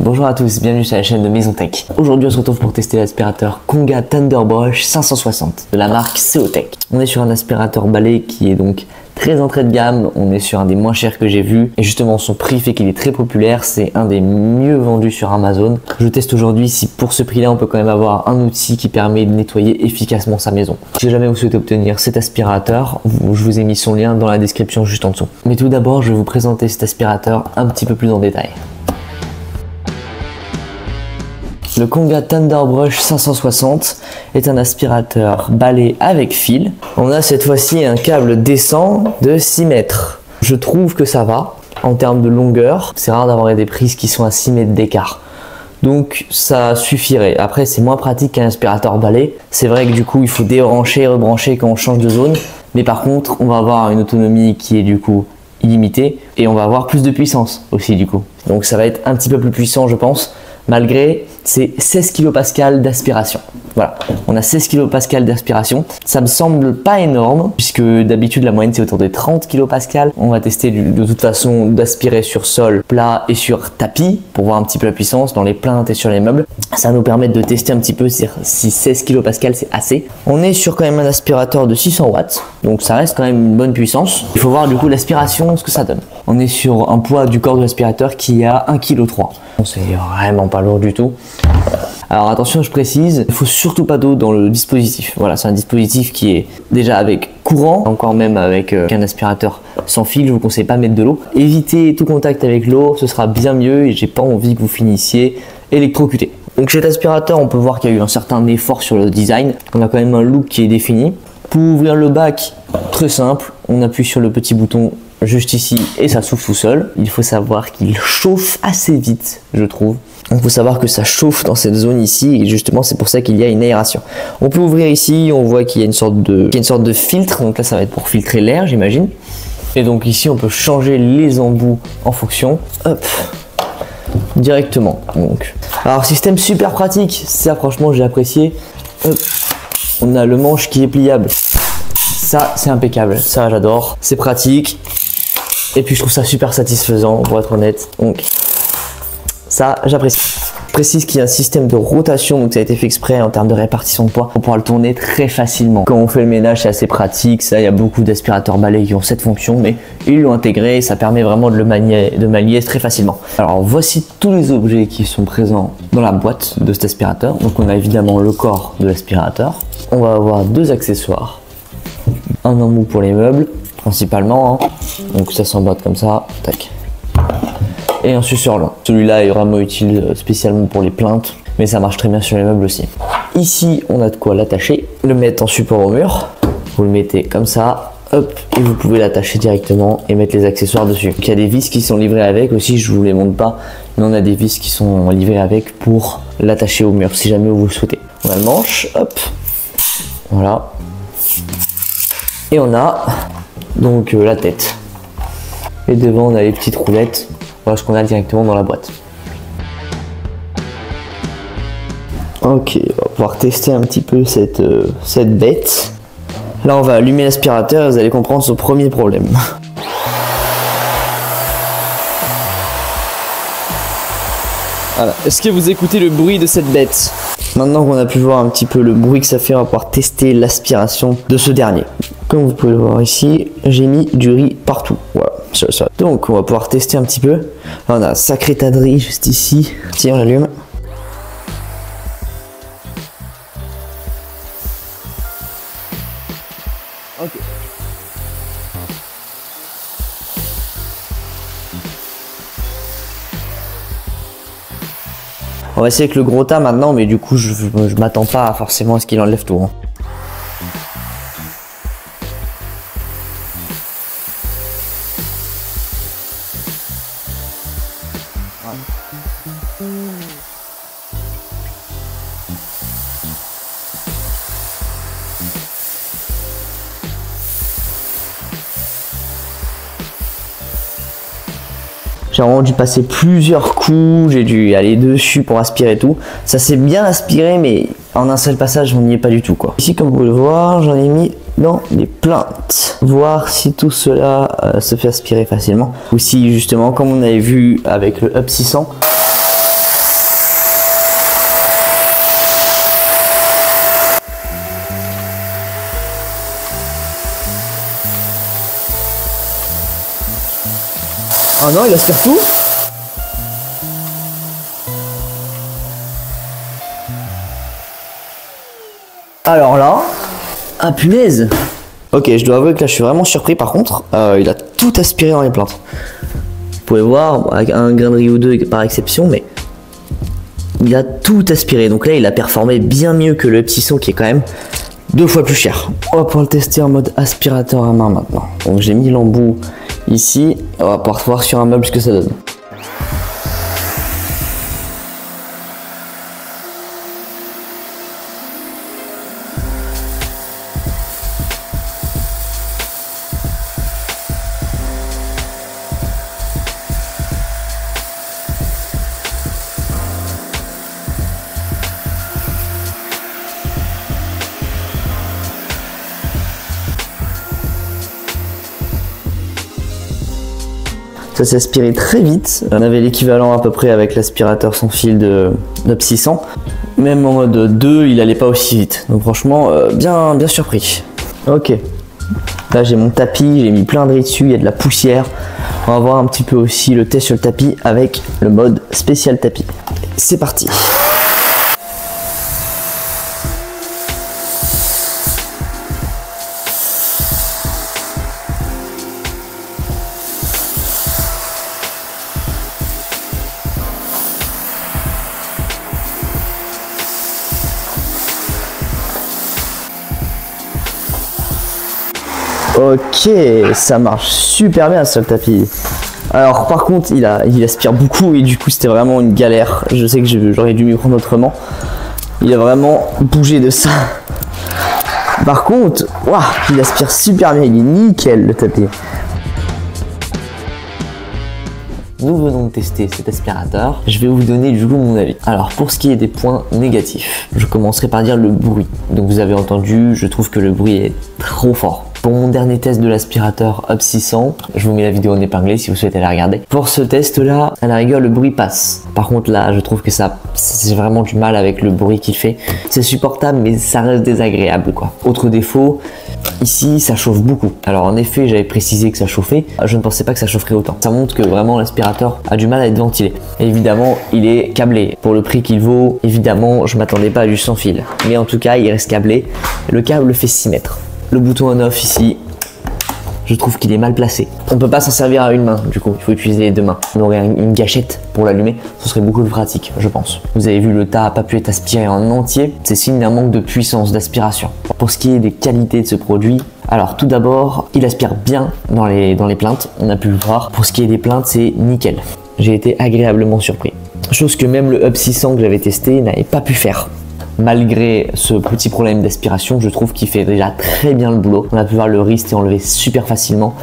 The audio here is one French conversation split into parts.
Bonjour à tous, bienvenue sur la chaîne de Maison Tech. Aujourd'hui on se retrouve pour tester l'aspirateur Konga Thunderbrush 560 de la marque Seotech. On est sur un aspirateur balai qui est donc très entrée de gamme, on est sur un des moins chers que j'ai vu et justement son prix fait qu'il est très populaire, c'est un des mieux vendus sur Amazon. Je teste aujourd'hui si pour ce prix là on peut quand même avoir un outil qui permet de nettoyer efficacement sa maison. Si jamais vous souhaitez obtenir cet aspirateur, je vous ai mis son lien dans la description juste en dessous. Mais tout d'abord je vais vous présenter cet aspirateur un petit peu plus en détail. Le Konga Thunderbrush 560 est un aspirateur balai avec fil. On a cette fois-ci un câble décent de 6 mètres. Je trouve que ça va en termes de longueur. C'est rare d'avoir des prises qui sont à 6 mètres d'écart. Donc ça suffirait. Après c'est moins pratique qu'un aspirateur balai. C'est vrai que du coup il faut débrancher et rebrancher quand on change de zone. Mais par contre on va avoir une autonomie qui est du coup illimitée. Et on va avoir plus de puissance aussi du coup. Donc ça va être un petit peu plus puissant je pense. Malgré ces 16 kPa d'aspiration. Voilà, on a 16 kPa d'aspiration. Ça me semble pas énorme, puisque d'habitude la moyenne c'est autour des 30 kPa. On va tester de toute façon d'aspirer sur sol plat et sur tapis, pour voir un petit peu la puissance dans les plinthes et sur les meubles. Ça va nous permettre de tester un petit peu si 16 kPa c'est assez. On est sur quand même un aspirateur de 600 watts, donc ça reste quand même une bonne puissance. Il faut voir du coup l'aspiration, ce que ça donne. On est sur un poids du corps de l'aspirateur qui est à 1,3 kg. C'est vraiment pas lourd du tout. Alors attention, je précise, il faut surtout pas d'eau dans le dispositif. Voilà, c'est un dispositif qui est déjà avec courant, encore même avec un aspirateur sans fil, je vous conseille pas de mettre de l'eau. Évitez tout contact avec l'eau, ce sera bien mieux et j'ai pas envie que vous finissiez électrocuté. Donc cet aspirateur, on peut voir qu'il y a eu un certain effort sur le design. On a quand même un look qui est défini. Pour ouvrir le bac, très simple, on appuie sur le petit bouton juste ici et ça s'ouvre tout seul. Il faut savoir qu'il chauffe assez vite, je trouve. Il faut savoir que ça chauffe dans cette zone ici et justement c'est pour ça qu'il y a une aération. On peut ouvrir ici, on voit qu'il y a une sorte de filtre, donc là ça va être pour filtrer l'air j'imagine. Et donc ici on peut changer les embouts en fonction, hop, directement. Donc, alors système super pratique, ça franchement j'ai apprécié. Hop. On a le manche qui est pliable, ça c'est impeccable, ça j'adore, c'est pratique. Et puis je trouve ça super satisfaisant pour être honnête, donc ça j'apprécie. Je précise qu'il y a un système de rotation, donc ça a été fait exprès en termes de répartition de poids. On pourra le tourner très facilement. Quand on fait le ménage c'est assez pratique, ça il y a beaucoup d'aspirateurs balais qui ont cette fonction, mais ils l'ont intégré et ça permet vraiment de le manier très facilement. Alors voici tous les objets qui sont présents dans la boîte de cet aspirateur. Donc on a évidemment le corps de l'aspirateur. On va avoir deux accessoires, un embout pour les meubles principalement, hein. Donc ça s'emboîte comme ça, tac. Et un suceur-lent. Celui-là est vraiment utile spécialement pour les plinthes, mais ça marche très bien sur les meubles aussi. Ici on a de quoi l'attacher, le mettre en support au mur, vous le mettez comme ça, hop, et vous pouvez l'attacher directement et mettre les accessoires dessus. Donc, il y a des vis qui sont livrées avec aussi, je vous les montre pas, mais on a des vis qui sont livrées avec pour l'attacher au mur si jamais vous le souhaitez. On a le manche, hop, voilà, et on a donc la tête. Et devant on a les petites roulettes, voilà ce qu'on a directement dans la boîte. Ok, on va pouvoir tester un petit peu cette bête. Là on va allumer l'aspirateur et vous allez comprendre son premier problème. Voilà. Est-ce que vous écoutez le bruit de cette bête? Maintenant qu'on a pu voir un petit peu le bruit que ça fait, on va pouvoir tester l'aspiration de ce dernier. Comme vous pouvez le voir ici, j'ai mis du riz partout. Voilà. Donc on va pouvoir tester un petit peu. Là, on a un sacré tas de riz juste ici. Tiens, on l'allume. Ok. On va essayer avec le gros tas maintenant, mais du coup je m'attends pas forcément à ce qu'il enlève tout. Hein. J'ai vraiment dû passer plusieurs coups, j'ai dû aller dessus pour aspirer tout. Ça s'est bien aspiré, mais en un seul passage, on n'y est pas du tout, quoi. Ici, comme vous pouvez le voir, j'en ai mis dans les plinthes. Voir si tout cela se fait aspirer facilement. Ou si, justement, comme on avait vu avec le Up 600, Ah non, il aspire tout. Alors là, ah punaise. Ok, je dois avouer que là je suis vraiment surpris par contre. Il a tout aspiré dans les plantes. Vous pouvez voir, avec un grain de riz ou deux par exception, mais il a tout aspiré. Donc là, il a performé bien mieux que le petit son qui est quand même 2 fois plus cher. On va pouvoir le tester en mode aspirateur à main maintenant. Donc j'ai mis l'embout ici. On va pouvoir voir sur un meuble ce que ça donne. Ça s'est aspiré très vite. On avait l'équivalent à peu près avec l'aspirateur sans fil de Psy 100. Même en mode 2, il allait pas aussi vite. Donc franchement, bien surpris. Ok. Là j'ai mon tapis, j'ai mis plein de riz dessus, il y a de la poussière. On va voir un petit peu aussi le test sur le tapis avec le mode spécial tapis. C'est parti. Ok, ça marche super bien sur le tapis. Alors par contre il aspire beaucoup et du coup c'était vraiment une galère. Je sais que j'aurais dû m'y prendre autrement. Il a vraiment bougé de ça. Par contre, waouh, il aspire super bien, il est nickel le tapis. Nous venons de tester cet aspirateur. Je vais vous donner du coup mon avis. Alors pour ce qui est des points négatifs, je commencerai par dire le bruit. Donc vous avez entendu, je trouve que le bruit est trop fort. Pour mon dernier test de l'aspirateur Up 600, je vous mets la vidéo en épinglé si vous souhaitez la regarder. Pour ce test là, à la rigueur le bruit passe. Par contre là, je trouve que c'est vraiment du mal avec le bruit qu'il fait. C'est supportable mais ça reste désagréable quoi. Autre défaut, ici ça chauffe beaucoup. Alors en effet j'avais précisé que ça chauffait, je ne pensais pas que ça chaufferait autant. Ça montre que vraiment l'aspirateur a du mal à être ventilé. Et évidemment il est câblé. Pour le prix qu'il vaut, évidemment je m'attendais pas à du sans fil. Mais en tout cas il reste câblé. Le câble fait 6 mètres. Le bouton on off ici, je trouve qu'il est mal placé. On peut pas s'en servir à une main, du coup, il faut utiliser les deux mains. On aurait une gâchette pour l'allumer, ce serait beaucoup plus pratique, je pense. Vous avez vu, le tas n'a pas pu être aspiré en entier, c'est signe d'un manque de puissance d'aspiration. Pour ce qui est des qualités de ce produit, alors tout d'abord, il aspire bien dans les plaintes, on a pu le voir. Pour ce qui est des plaintes, c'est nickel. J'ai été agréablement surpris. Chose que même le Up 600 que j'avais testé n'avait pas pu faire. Malgré ce petit problème d'aspiration, je trouve qu'il fait déjà très bien le boulot. On a pu voir le riz s'est enlevé super facilement.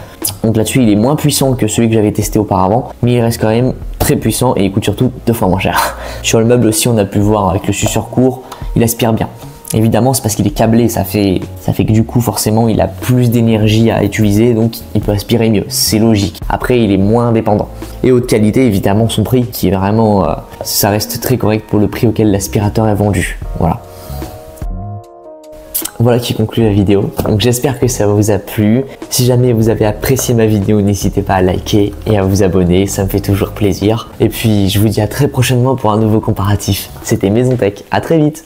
Donc là-dessus, il est moins puissant que celui que j'avais testé auparavant, mais il reste quand même très puissant et il coûte surtout 2 fois moins cher. Sur le meuble aussi, on a pu voir avec le suceur court, il aspire bien. Évidemment, c'est parce qu'il est câblé, ça fait que du coup, forcément, il a plus d'énergie à utiliser, donc il peut aspirer mieux. C'est logique. Après, il est moins dépendant. Et haute qualité, évidemment, son prix, qui est vraiment... ça reste très correct pour le prix auquel l'aspirateur est vendu. Voilà. Voilà qui conclut la vidéo. Donc j'espère que ça vous a plu. Si jamais vous avez apprécié ma vidéo, n'hésitez pas à liker et à vous abonner, ça me fait toujours plaisir. Et puis je vous dis à très prochainement pour un nouveau comparatif. C'était Maison Tech, à très vite.